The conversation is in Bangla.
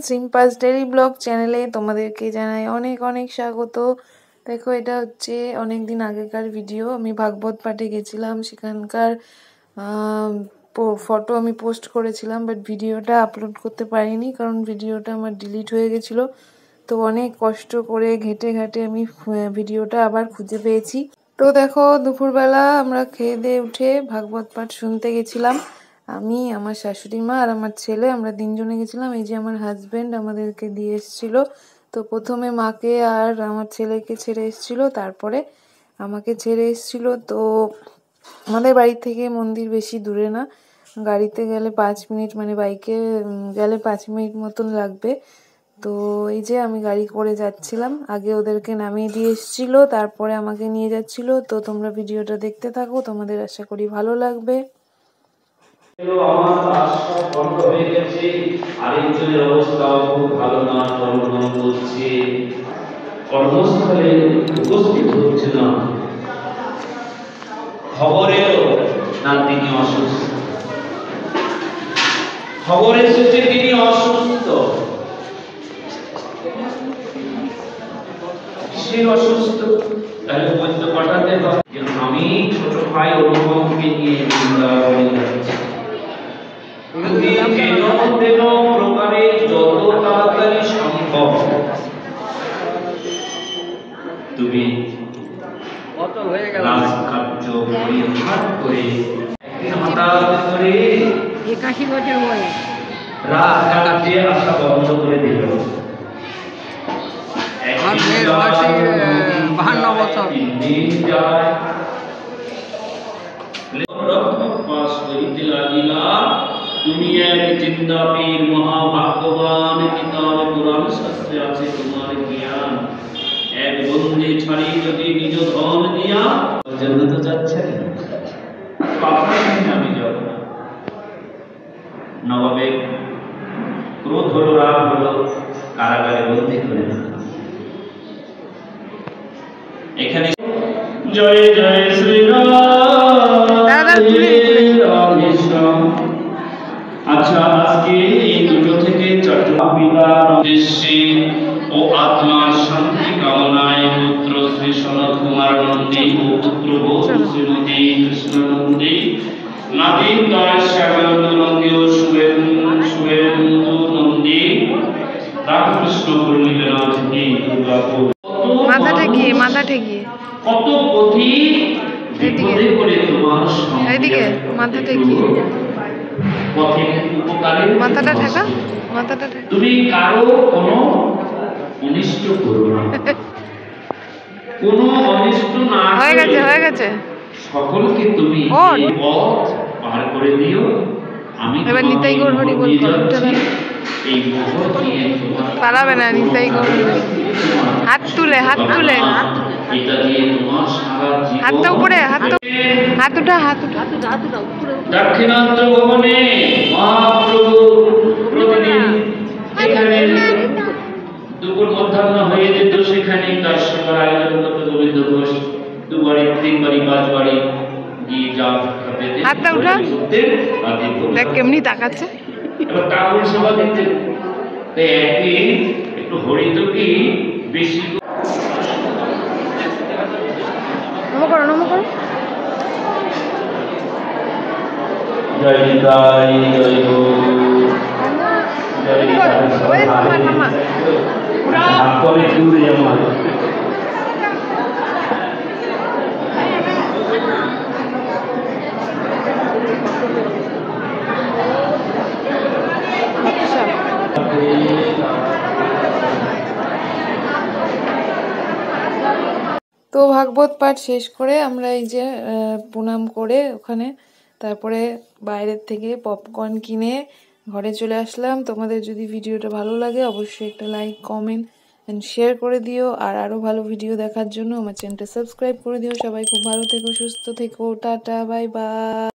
সিম্পাস ডেইলি ব্লগ চ্যানেলে তোমাদেরকে জানাই অনেক অনেক স্বাগত। দেখো এটা হচ্ছে অনেক দিন আগেকার ভিডিও। আমি ভাগবত পাঠে গেছিলাম, সেখানকার ফটো আমি পোস্ট করেছিলাম, বাট ভিডিওটা আপলোড করতে পারিনি কারণ ভিডিওটা আমার ডিলিট হয়ে গেছিলো। তো অনেক কষ্ট করে ঘেটে ঘাটে আমি ভিডিওটা আবার খুঁজে পেয়েছি। তো দেখো দুপুরবেলা আমরা খেয়ে দিয়ে উঠে ভাগবত পাঠ শুনতে গেছিলাম। আমি, আমার শাশুড়ি মা আর আমার ছেলে, আমরা তিনজনে গেছিলাম। এই যে আমার হাজবেন্ড আমাদেরকে দিয়ে এসেছিল। তো প্রথমে মাকে আর আমার ছেলেকে ছেড়ে এসেছিল, তারপরে আমাকে ছেড়ে এসেছিল। তো আমাদের বাড়ি থেকে মন্দির বেশি দূরে না, গাড়িতে গেলে 5 মিনিট, মানে বাইকে গেলে 5 মিনিট মতন লাগবে। তো এই যে আমি গাড়ি করে যাচ্ছিলাম, আগে ওদেরকে নামিয়ে দিয়ে এসেছিল, তারপরে আমাকে নিয়ে যাচ্ছিল। তো তোমরা ভিডিওটা দেখতে থাকো, তোমাদের আশা করি ভালো লাগবে। আমার কাজ সব বন্ধ হয়ে গেছে, আরেকজনের অবস্থাও খুব ভালো না, টলমল করছে, কর্মস্থলে উপস্থিত হচ্ছে না। খবর এলো না তিনি অসুস্থ, খবর এসেছে তিনি অসুস্থ। সে অসুস্থ, তাহলে বলতে পাঠাতে হবে যে আমি ছোট ভাই অনুপমকে নিয়ে বৃন্দাবনে যাচ্ছি। তুমি যেন প্রকারে যত তাড়াতাড়ি সম্ভব তুমি রাজকার্য পরিহার করে হঠাৎ করে 81 বছর বয়স রাজকার্যে আসা বন্ধ করে দিল। আমার মেয়ের বয়স 52 বছর। তুমি এক চিন্তাপীর মহাভাগ্যবান, কিতাব পুরাণ শাস্ত্রে আছে তোমার জ্ঞান। এক বন্দী ছাড়ি যদি নিজ ধন দিয়া জন্য তো যাচ্ছেন, আমি যাব না। নবাবের ক্রোধ হলো, রাগ হলো, কারাগারে বন্দী করে দিল। এখানে জয় জয় শ্রীরাম। আচ্ছা, আজকে এই দুটো থেকে চট্টগ্রামের উদ্দেশ্যে ও আত্মার শান্তি কামনায় পুত্র শ্রী সনত কুমার নন্দী ও পুত্র বধূ শ্রীমতী কৃষ্ণ নন্দী, নাতি তয় শ্যামানন্দ নন্দী ও শুভেন্দু নন্দী রামকৃষ্ণ পল্লীনাথ এই দুর্গাপুর। মাথা ঠেকিয়ে কত পথি বিপদে করে তোমার এইদিকে মাথা ঠেকিয়ে, পথে উপকারে মাথাটা ঠেকা, মাথাটা ঠেকা। তুমি কারো কোনো অনিষ্ট করো না, কোনো অনিষ্ট না হয়ে গেছে সকলকে তুমি এই পথ পার করে দিও। আমি এবার নিতাই গৌর হরি বল এই মহৎ নিয়ে পালাবে না। নিতাই গৌর হাত তুলে এটা দিয়ে তোমার সারা জীবন, হাতটা উপরে, হাত উঠা দক্ষিণান্ত ভবনে মহাপ্রভু প্রতিদিন এখানে দুপুর মধ্যাহ্ন হয়ে যেত, সেখানে তার সেবার আয়োজন করতে গোবিন্দ ঘোষ 2 বাড়ি 3 বাড়ি 5 বাড়ি গিয়ে যা পেতে হাতটা উঠা দেখ কেমনি তাকাচ্ছে। এবার ঠাকুর সেবা দিতে একটু হরিতকি বেশি নম করো। জয় নিতাই, জয় গো, জয় নিতাই। আপনি দূরে যাওয়া তো ভাগবত পাঠ শেষ করে আমরা এই যে প্রণাম করে ওখানে, তারপরে বাইরের থেকে পপকর্ন কিনে ঘরে চলে আসলাম। তোমাদের যদি ভিডিওটা ভালো লাগে অবশ্যই একটা লাইক, কমেন্ট অ্যান্ড শেয়ার করে দিও। আর আরও ভালো ভিডিও দেখার জন্য আমার চ্যানেলটা সাবস্ক্রাইব করে দিও। সবাই খুব ভালো থেকো, সুস্থ থেকো, টাটা, বাই বাই।